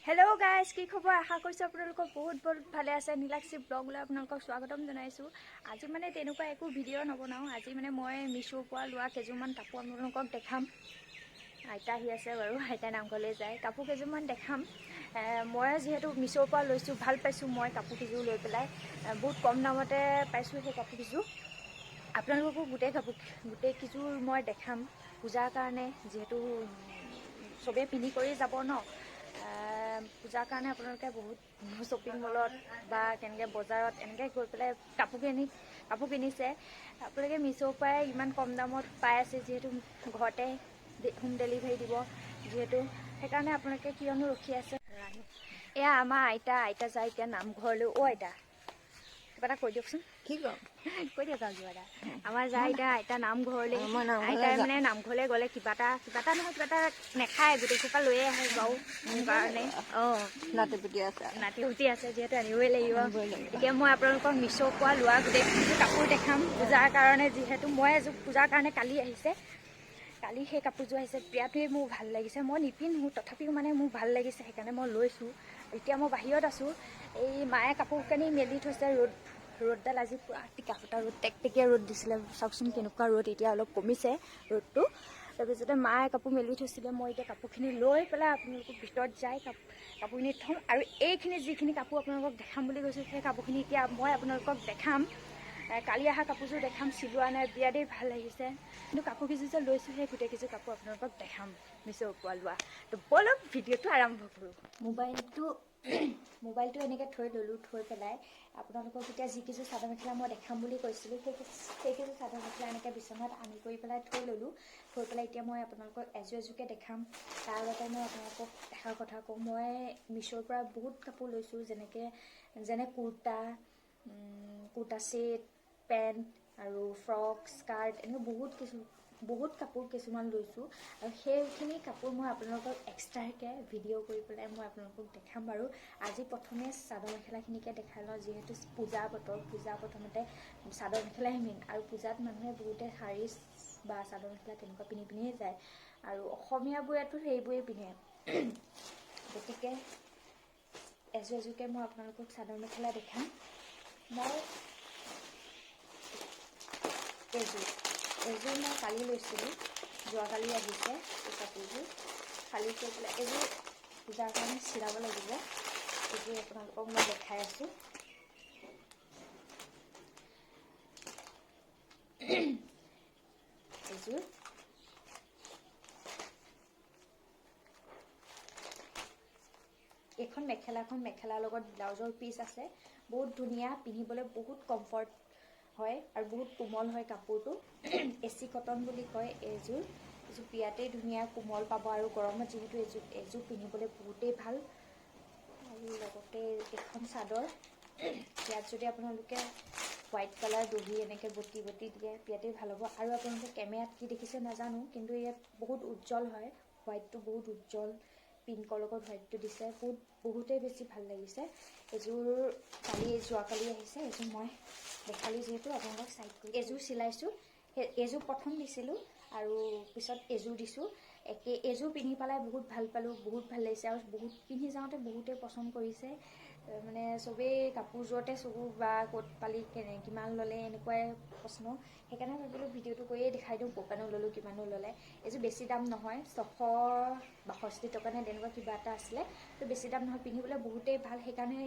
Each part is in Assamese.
হেল্ল' গাইজ, কি খবৰ? আশা কৰিছোঁ আপোনালোকক বহুত ভালে আছে। নীলাক্ষী ব্লগলৈ আপোনালোকক স্বাগতম জনাইছোঁ। আজি মানে তেনেকুৱা একো ভিডিঅ' নবনাওঁ। আজি মানে মই মিছোৰ পৰা লোৱা কেইযোৰমান কাপোৰ আপোনালোকক দেখাম। আইতা আহি আছে বাৰু, আইতাই নামঘৰলৈ যায়। কাপোৰ কেইযোৰমান দেখাম। মই যিহেতু মিছোৰ পৰা লৈছোঁ, ভাল পাইছোঁ মই কাপোৰ কেইযোৰ লৈ পেলাই। বহুত কম দামতে পাইছোঁ সেই কাপোৰ কেইযোৰ। আপোনালোককো গোটেই কেইযোৰ মই দেখাম পূজাৰ কাৰণে, যিহেতু চবেই পিন্ধি কৰি যাব ন। পূজাৰ কাৰণে আপোনালোকে বহুত শ্বপিং মলত বা কেনেকৈ বজাৰত এনেকৈ গৈ পেলাই কাপোৰ কিনিছে। আপোনালোকে মিছোৰ পৰাই ইমান কম দামত পাই আছে, যিহেতু ঘৰতে হোম ডেলিভাৰী দিব, যিহেতু সেইকাৰণে আপোনালোকে কিয়নো ৰখি আছে। এয়া আমাৰ আইতা যায় এতিয়া নামঘৰলৈ। আইতা কিবা এটা কৈ দিয়কচোন। কি কম? কৈ দিয়ক আৰু কিবা এটা। আমাৰ যায় এতিয়া আইতা নামঘৰলৈ। আইতাই মানে নামঘৰলৈ গ'লে কিবা এটা নেখায়, গোটেই সোপা লৈয়ে আহে বাৰু মোৰ কাৰণে। নাতি উঠি আছে যিহেতু আনিবই লাগিব। এতিয়া মই আপোনালোকক মিছোৰ পৰা লোৱা গোটেই কাপোৰ দেখাম পূজাৰ কাৰণে, যিহেতু মই এযোৰ পূজাৰ কাৰণে কালি আহিছে। কালি সেই কাপোৰযোৰ আহিছে, বিৰাটেই মোৰ ভাল লাগিছে। মই নিপিন্ধোঁ, তথাপিও মানে মোৰ ভাল লাগিছে, সেইকাৰণে মই লৈছোঁ। এতিয়া মই বাহিৰত আছোঁ। এই মায়ে কাপোৰ কানি মেলি থৈছে। ৰ'দডাল আজি পূৰা টিকা ফটা ৰ'দ, টেকটেকীয়া ৰ'দ দিছিলে। চাওকচোন কেনেকুৱা ৰ'দ, এতিয়া অলপ কমিছে ৰ'দটো। তাৰপিছতে মায়ে কাপোৰ মেলি থৈছিলে। মই এতিয়া কাপোৰখিনি লৈ পেলাই আপোনালোকক ভিতৰত যাই কাপোৰখিনি থওঁ। আৰু এইখিনি যিখিনি কাপোৰ আপোনালোকক দেখাম বুলি কৈছোঁ, সেই কাপোৰখিনি এতিয়া মই আপোনালোকক দেখাম। কালি অহা কাপোৰযোৰ দেখাম, চিলোৱা নাই, বিৰাটেই ভাল লাগিছে। কিন্তু কাপোৰ কেইযোৰ যে লৈছোঁ, সেই গোটেই কেইযোৰ কাপোৰ আপোনালোকক দেখাম মিছোৰ পৰা লোৱা। তো বলক ভিডিঅ'টো আৰম্ভ কৰোঁ। মোবাইলটো এনেকৈ থৈ ল'লোঁ। থৈ পেলাই আপোনালোকক এতিয়া যিকেইযোৰ চাদৰ মেখেলা মই দেখাম বুলি কৈছিলোঁ, সেইকেইযোৰ চাদৰ মেখেলা এনেকৈ বিচনাত আনি কৰি পেলাই থৈ ল'লোঁ। থৈ পেলাই এতিয়া মই আপোনালোকক এযোৰকে দেখাম। তাৰ আগতে মই আপোনালোকক এষাৰ কথা কওঁ, মই মিছোৰ পৰা বহুত কাপোৰ লৈছোঁ, যেনে কুৰ্তা ছেট, পেণ্ট আৰু ফ্ৰক, স্কাৰ্ট, এনেকৈ বহুত কাপোৰ কিছুমান লৈছোঁ। আৰু সেইখিনি কাপোৰ মই আপোনালোকক এক্সট্ৰাকৈ ভিডিঅ' কৰি পেলাই মই আপোনালোকক দেখাম বাৰু। আজি প্ৰথমে চাদৰ মেখেলাখিনিকে দেখাই লওঁ, যিহেতু পূজা বতৰ। পূজা প্ৰথমতে চাদৰ মেখেলাই মেইন, আৰু পূজাত মানুহে বহুতে শাৰী বা চাদৰ মেখেলা তেনেকুৱা পিন্ধিয়ে যায়, আৰু অসমীয়াবোৰেতো সেইবোৰেই পিন্ধে। গতিকে এযোৰকে মই আপোনালোকক চাদৰ মেখেলা দেখাম। মই এযোৰ মই কালি লৈছিলোঁ, যোৱাকালি আহিছে এই কাপোৰযোৰ। কালি কৰি পেলাই এইযোৰ পূজাৰ কাৰণে চিলাব লাগিব। এইযোৰ আপোনালোকক মই দেখাই আছোঁ। এইযোৰ এইখন মেখেলাৰ লগত ব্লাউজৰ পিচ আছে। বহুত ধুনীয়া, পিন্ধিবলৈ বহুত কমফৰ্ট হয় আৰু বহুত কোমল হয় কাপোৰটো। এচি কটন বুলি কয় এইযোৰ বিৰাটেই ধুনীয়া, কোমল পাব। আৰু গৰমত যিহেতু এইযোৰ পিন্ধিবলৈ বহুতেই ভাল। আৰু লগতে এখন চাদৰ, ইয়াত যদি আপোনালোকে হোৱাইট কালাৰ দহি এনেকৈ বটি দিয়ে, বিৰাটেই ভাল হ'ব। আৰু আপোনালোকে কেমেৰাত কি দেখিছে নাজানো, কিন্তু ইয়াত বহুত উজ্জ্বল হয়। হোৱাইটটো বহুত উজ্জ্বল, পিংকৰ লগত হোৱাইটটো দিছে, বহুতেই বেছি ভাল লাগিছে। এইযোৰ যোৱাকালি আহিছে। এইযোৰ মই দেখালোঁ যিহেতু আপোনালোকক চাইড কৰি এইযোৰ চিলাইছোঁ। এইযোৰ প্ৰথম দিছিলোঁ আৰু পিছত এইযোৰ দিছোঁ। এইযোৰ পিন্ধি পেলাই বহুত ভাল পালোঁ, বহুত ভাল লাগিছে। আৰু পিন্ধি যাওঁতে বহুতেই পচন্দ কৰিছে। মানে চবেই কাপোৰযোৰতে চকু বা ক'ত পালি কিমান ল'লে এনেকুৱাই প্ৰশ্ন। সেইকাৰণে ভাবিলোঁ ভিডিঅ'টো কৰিয়ে দেখাই দিওঁ, ক'ৰপানো ল'লোঁ, কিমানো ল'লে। এইযোৰ বেছি দাম নহয়, 662 টকা নে তেনেকুৱা কিবা এটা আছিলে। তো বেছি দাম নহয়, পিন্ধিবলৈ বহুতেই ভাল। সেইকাৰণে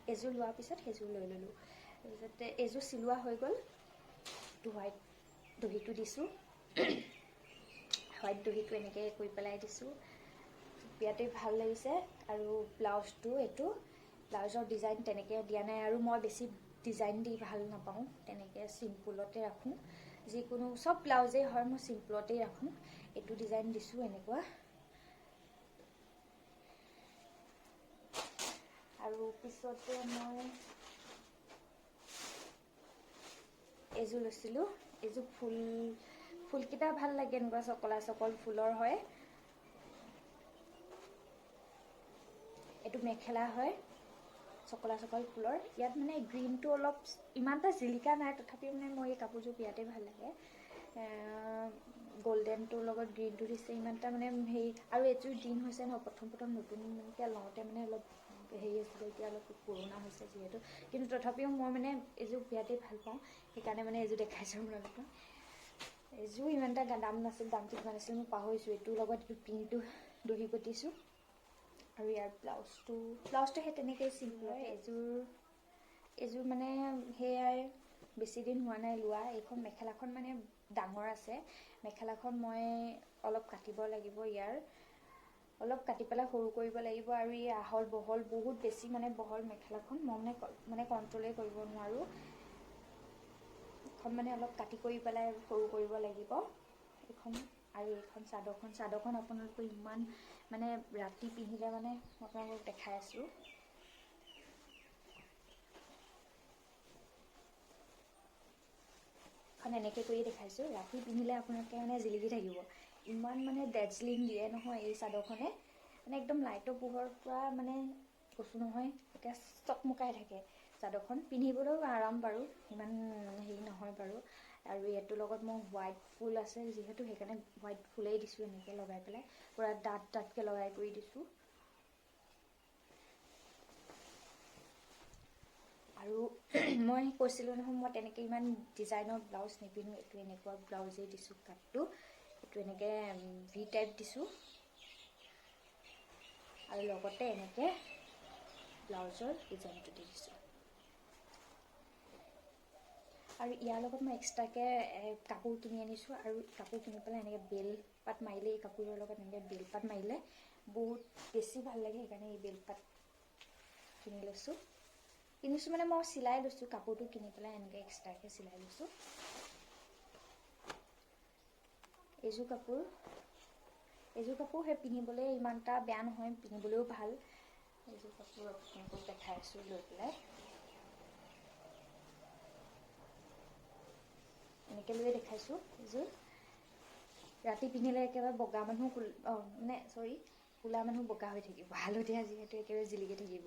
এইযোৰ লোৱাৰ পিছত সেইযোৰ লৈ ল'লোঁ। তাৰপিছতে এইযোৰ চিলোৱা হৈ গ'ল। হোৱাইট দহিটো দিছোঁ, হোৱাইট দহিটো এনেকৈ কৰি পেলাই দিছোঁ। বিৰাটেই ভাল লাগিছে। আৰু ব্লাউজৰ ডিজাইন তেনেকৈ দিয়া নাই, আৰু মই বেছি ডিজাইন দি ভাল নাপাওঁ। তেনেকৈ চিম্পুলতে ৰাখোঁ। যিকোনো চব ব্লাউজেই হয়, মই চিম্পুলতেই ৰাখোঁ। এইটো ডিজাইন দিছোঁ এনেকুৱা। আৰু পিছতে মই এইযোৰ লৈছিলোঁ। এইযোৰ ফুলকেইটা ভাল লাগে, এনেকুৱা চকল ফুলৰ হয়। এইটো মেখেলা হয়, চকল ফুলৰ। ইয়াত মানে গ্ৰীণটো অলপ ইমান এটা জিলিকা নাই, তথাপিও মানে মোৰ এই কাপোৰযোৰ বিৰাটেই ভাল লাগে। গল্ডেনটোৰ লগত গ্ৰীণটো দিছে, ইমান এটা মানে হেৰি, আৰু এইযোৰ দিন হৈছে ন, প্ৰথম নতুনকৈ লওঁতে মানে অলপ হেৰি আছিলে, এতিয়া অলপ পুৰণা হৈছে যিহেতু, কিন্তু তথাপিও মই মানে এইযোৰ বিৰাটেই ভাল পাওঁ, সেইকাৰণে মানে এইযোৰ দেখাইছোঁ আপোনালোকক। এইযোৰ ইমান এটা দাম নাছিল, দামটো কিমান আছিল মই পাহৰিছোঁ। এইটোৰ লগত এইটো পিংকটো দহি বটিছোঁ, আৰু ইয়াৰ ব্লাউজটো সেই তেনেকেই চিম্পুল হয়। এইযোৰ মানে সেয়াই বেছি দিন হোৱা নাই লোৱা। এইখন মেখেলাখন মানে ডাঙৰ আছে, মেখেলাখন মই অলপ কাটিব লাগিব, ইয়াৰ অলপ কাটি পেলাই সৰু কৰিব লাগিব, আৰু ই আহল বহল বহুত বেছি মানে বহল মেখেলাখন, মই মানে কণ্ট্ৰলেই কৰিব নোৱাৰোঁ। এখন মানে অলপ কাটি কৰি পেলাই সৰু কৰিব লাগিব এইখন। আৰু এইখন চাদৰখন আপোনালোকে ইমান মানে ৰাতি পিন্ধিলে মানে মই আপোনালোকক দেখাই আছোঁ। এখন এনেকৈ কৰিয়ে দেখাইছোঁ, ৰাতি পিন্ধিলে আপোনালোকে মানে জিলিকি থাকিব, ইমান মানে ডেডজিলিং দিয়ে নহয় এই চাদৰখনে, মানে একদম লাইটৰ পোহৰৰ পৰা মানে কৈছোঁ নহয় এতিয়া চকমকাই থাকে। চাদৰখন পিন্ধিবলৈও আৰাম বাৰু, ইমান হেৰি নহয় বাৰু। আৰু এইটোৰ লগত মই হোৱাইট ফুল আছে যিহেতু, সেইকাৰণে হোৱাইট ফুলেই দিছোঁ, এনেকৈ লগাই পেলাই পূৰা ডাঠকৈ লগাই কৰি দিছোঁ। আৰু মই কৈছিলোঁ নহয়, মই তেনেকৈ ইমান ডিজাইনৰ ব্লাউজ নিপিন্ধোঁ, এইটো এনেকুৱা ব্লাউজেই দিছোঁ, কাটটো এইটো এনেকৈ ভি টাইপ দিছোঁ, আৰু লগতে এনেকৈ ব্লাউজৰ ডিজাইনটো দি দিছোঁ। আৰু ইয়াৰ লগত মই এক্সট্ৰাকৈ কাপোৰ কিনি আনিছোঁ, আৰু কাপোৰ কিনি পেলাই এনেকৈ বেলপাত মাৰিলে, এই কাপোৰৰ লগত এনেকৈ বেলপাত মাৰিলে বহুত বেছি ভাল লাগে, সেইকাৰণে এই বেলপাত কিনিছোঁ মানে মই চিলাই লৈছোঁ, কাপোৰটো কিনি পেলাই এনেকৈ এক্সট্ৰাকৈ চিলাই লৈছোঁ। এইযোৰ কাপোৰ সেই পিন্ধিবলৈ ইমান এটা বেয়া নহয়, পিন্ধিবলৈও ভাল। এইযোৰ কাপোৰ আপোনালোকক দেখাই আছোঁ লৈ পেলাই, এনেকৈ লৈয়ে দেখাইছোঁ। এইযোৰ ৰাতি পিন্ধিলে একেবাৰে বগা মানুহ ক'লা মানুহ বগা হৈ থাকিব, হালধীয়া যিহেতু একেবাৰে জিলিকি থাকিব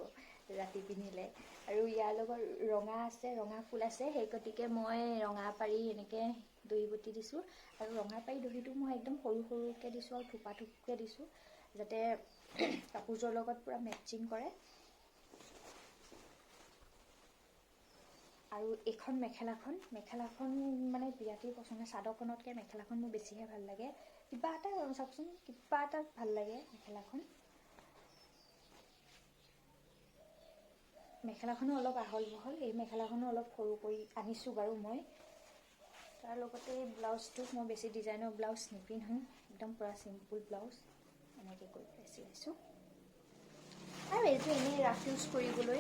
ৰাতি পিন্ধিলে। আৰু ইয়াৰ লগত ৰঙা আছে, ৰঙা ফুল আছে, সেই গতিকে মই ৰঙা পাৰি এনেকৈ দহি বটি দিছোঁ, আৰু ৰঙা পাৰি দহিটো মই একদম সৰুকৈ দিছোঁ, আৰু থোপাকৈ দিছোঁ, যাতে কাপোৰযোৰৰ লগত পূৰা মেটচিং কৰে। আৰু এইখন মেখেলাখন মানে বিৰাটেই পচন্দ, চাদৰখনতকৈ মেখেলাখন মোৰ বেছিহে ভাল লাগে, কিবা এটা চাওকচোন, কিবা এটা ভাল লাগে মেখেলাখনো অলপ আহল বহল, এই মেখেলাখনো অলপ সৰু কৰি আনিছোঁ বাৰু মই। তাৰ লগতে ব্লাউজটো মই বেছি ডিজাইনৰ ব্লাউজ নিপিন্ধোঁ, একদম পূৰা চিম্পুল ব্লাউজ এনেকৈ কৰি পেলাই চিলাইছোঁ। আৰু এইযোৰ এনেই ৰাফ ইউজ কৰিবলৈ,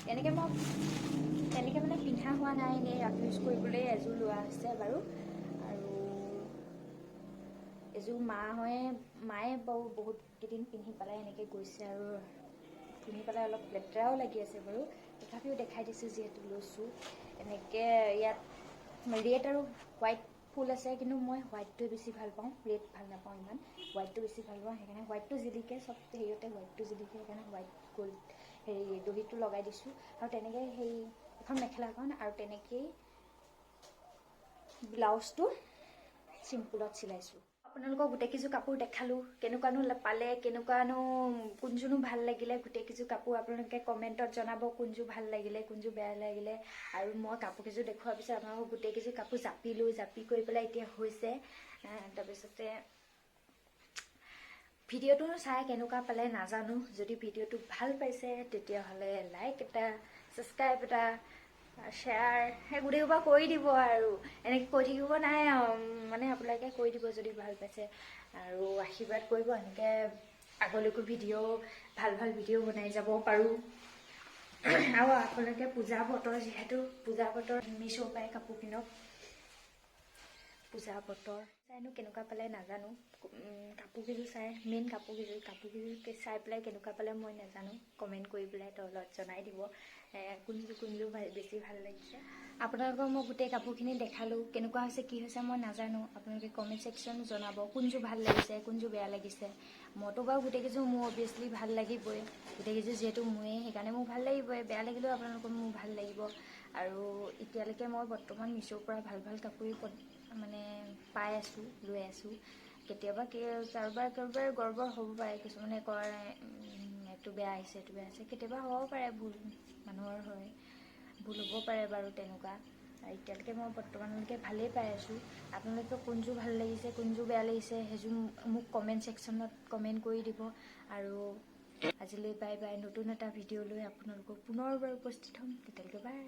তেনেকৈ মানে পিন্ধা হোৱা নাই, এনেই ৰাফ ইউজ কৰিবলৈ এযোৰ লোৱা হৈছে বাৰু। আৰু এযোৰ মায়ে বাৰু বহুত কেইদিন পিন্ধি পেলাই এনেকৈ গৈছে, আৰু পিন্ধি পেলাই অলপ লেতেৰাও লাগি আছে বাৰু, তথাপিও দেখাই দিছোঁ যিহেতু লৈছোঁ। এনেকৈ ইয়াত ৰেড আৰু হোৱাইট ফুল আছে, কিন্তু মই হোৱাইটটোৱে বেছি ভাল পাওঁ, ৰেড ভাল নাপাওঁ ইমান, হোৱাইটটো বেছি ভাল পাওঁ, সেইকাৰণে হোৱাইটটো জিলিকে, চব হেৰিয়তে হোৱাইটটো জিলিকে, সেইকাৰণে হোৱাইট গ'ল্ড দহিটো লগাই দিছোঁ। আৰু তেনেকৈ এখন মেখেলাখন, আৰু তেনেকেই ব্লাউজটো চিম্পুলত চিলাইছোঁ। আপোনালোকক গোটেইকেইযোৰ কাপোৰ দেখালোঁ, কেনেকুৱানো পালে, কোনযোৰনো ভাল লাগিলে, গোটেইকেইযোৰ কাপোৰ আপোনালোকে কমেণ্টত জনাব, কোনযোৰ ভাল লাগিলে, কোনযোৰ বেয়া লাগিলে। আৰু মই কাপোৰকেইযোৰ দেখুওৱাৰ পিছত আপোনালোকক গোটেইকেইযোৰ কাপোৰ জাপি কৰি পেলাই এতিয়া হৈছে। তাৰপিছতে ভিডিঅ'টো চাই কেনেকুৱা পালে নাজানো, যদি ভিডিঅ'টো ভাল পাইছে তেতিয়াহ'লে লাইক এটা, ছাবস্ক্ৰাইব এটা, শ্বেয়াৰ সেই গোটেইসোপা কৰি দিব, আৰু এনেকৈ কৈ থাকিব নাই আৰু, মানে আপোনালোকে কৰি দিব যদি ভাল পাইছে, আৰু আশীৰ্বাদ কৰিব, এনেকৈ আগলৈকো ভাল ভিডিঅ' বনাই যাব পাৰোঁ। আৰু আপোনালোকে পূজা বতৰ যিহেতু, পূজা বতৰ মিছ'ৰ পৰাই কাপোৰ কিনক। পূজা বতৰ চাইনো কেনেকুৱা পালে নাজানো। কাপোৰকেইযোৰ চাই মেইন কাপোৰকেইযোৰ চাই পেলাই কেনেকুৱা পালে মই নাজানো। কমেণ্ট কৰি পেলাই তলত জনাই দিব কোনযোৰ বেছি ভাল লাগিছে। আপোনালোকক মই গোটেই কাপোৰখিনি দেখালোঁ, কেনেকুৱা হৈছে কি হৈছে মই নাজানো। আপোনালোকে কমেণ্ট ছেকশ্যন জনাব কোনযোৰ ভাল লাগিছে কোনযোৰ বেয়া লাগিছে। মইতো বাৰু গোটেইকেইযোৰ মোৰ অভিয়াছলি ভাল লাগিবই, গোটেইকেইযোৰ যিহেতু মোৰেই সেইকাৰণে মোৰ ভাল লাগিবই। বেয়া লাগিলেও আপোনালোকৰ মোৰ ভাল লাগিব। আৰু এতিয়ালৈকে মই বৰ্তমান মিছ'ৰ পৰা ভাল ভাল কাপোৰেই মানে পাই আছোঁ, লৈ আছোঁ। কেতিয়াবা কাৰোবাৰ গৰ্বৰ হ'ব পাৰে, কিছুমানে কয় এইটো বেয়া আহিছে এইটো বেয়া আহিছে, কেতিয়াবা হ'ব পাৰে, ভুল মানুহৰ হয়, ভুল হ'ব পাৰে বাৰু তেনেকুৱা। এতিয়ালৈকে মই বৰ্তমানলৈকে ভালেই পাই আছোঁ। আপোনালোকে কোনযোৰ ভাল লাগিছে কোনযোৰ বেয়া লাগিছে সেইযোৰ মোক কমেণ্ট ছেকশ্যনত কমেণ্ট কৰি দিব। আৰু আজিলৈ বাই বাই। নতুন এটা ভিডিঅ' লৈ আপোনালোকক পুনৰবাৰ উপস্থিত হ'ম। তেতিয়ালৈকে বাই।